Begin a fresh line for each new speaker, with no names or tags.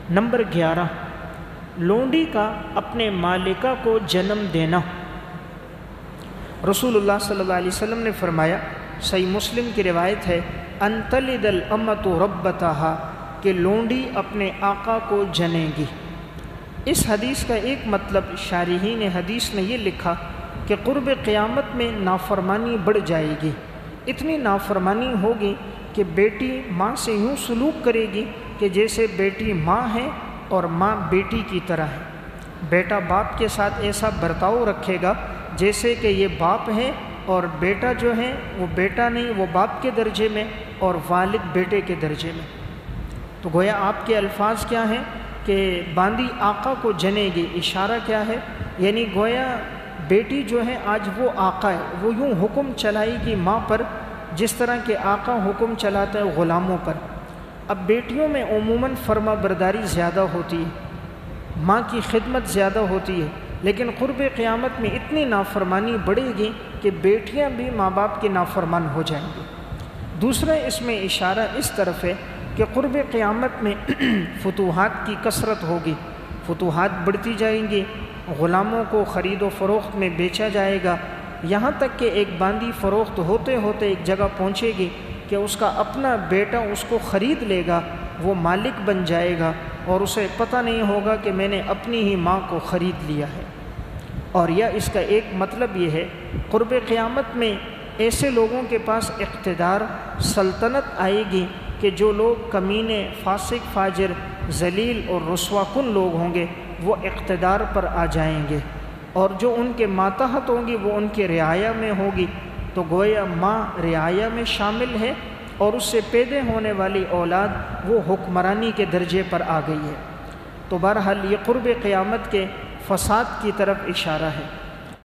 Number 11، لونڈی کا اپنے مالکہ کو جنم دینا۔ رسول اللہ صلی اللہ علیہ وسلم نے فرمایا، صحیح مسلم کی روایت ہے، ان تلد الامۃ ربتہا، کہ لونڈی اپنے آقا کو جنے گی۔ اس حدیث کا ایک مطلب شارحین حدیث نے یہ لکھا کہ قرب قیامت میں نافرمانی بڑھ جائے گی، اتنی نافرمانی ہوگی کہ بیٹی ماں سے یوں سلوک کرے گی کہ جیسے بیٹی ماں ہے اور ماں بیٹی کی طرح ہے۔ بیٹا باپ کے ساتھ ایسا برتاؤ رکھے گا جیسے کہ یہ باپ ہے، اور بیٹا جو ہے وہ بیٹا نہیں، وہ باپ کے درجے میں اور والد بیٹے کے درجے میں۔ تو گویا آپ کے الفاظ کیا ہیں کہ باندی آقا کو جنے گی، اشارہ کیا ہے؟ یعنی گویا بیٹی جو ہے آج وہ آقا ہے، وہ یوں حکم چلائے گی ماں پر جس طرح کہ آقا حکم چلاتا ہے غلاموں پر۔ اب بیٹیوں میں عموماً فرما برداری زیادہ ہوتی ہے، ماں کی خدمت زیادہ ہوتی ہے، لیکن قرب قیامت میں اتنی نافرمانی بڑھے گی کہ بیٹیاں بھی ماں باپ کے نافرمان ہو جائیں گی۔ دوسرا اس میں اشارہ اس طرف ہے کہ قرب قیامت میں فتوحات کی کثرت ہوگی، فتوحات بڑھتی جائیں گی، غلاموں کو خرید و فروخت میں بیچا جائے گا، یہاں تک کہ ایک باندی فروخت ہوتے ہوتے ایک جگہ پہنچے گی کہ اس کا اپنا بیٹا اس کو خرید لے گا، وہ مالک بن جائے گا اور اسے پتہ نہیں ہوگا کہ میں نے اپنی ہی ماں کو خرید لیا ہے۔ اور یا اس کا ایک مطلب یہ ہے، قرب قیامت میں ایسے لوگوں کے پاس اقتدار، سلطنت آئے گی کہ جو لوگ کمینے، فاسق، فاجر، ذلیل اور رسوا کن لوگ ہوں گے وہ اقتدار پر آ جائیں گے، اور جو ان کے ماتحت ہوں گی وہ ان کے رعایا میں ہوگی۔ تو گویا ماں رعایا میں شامل ہے اور اس سے پیدا ہونے والی اولاد وہ حکمرانی کے درجے پر آ گئی ہے۔ تو بہرحال یہ قرب قیامت کے فساد کی طرف اشارہ ہے۔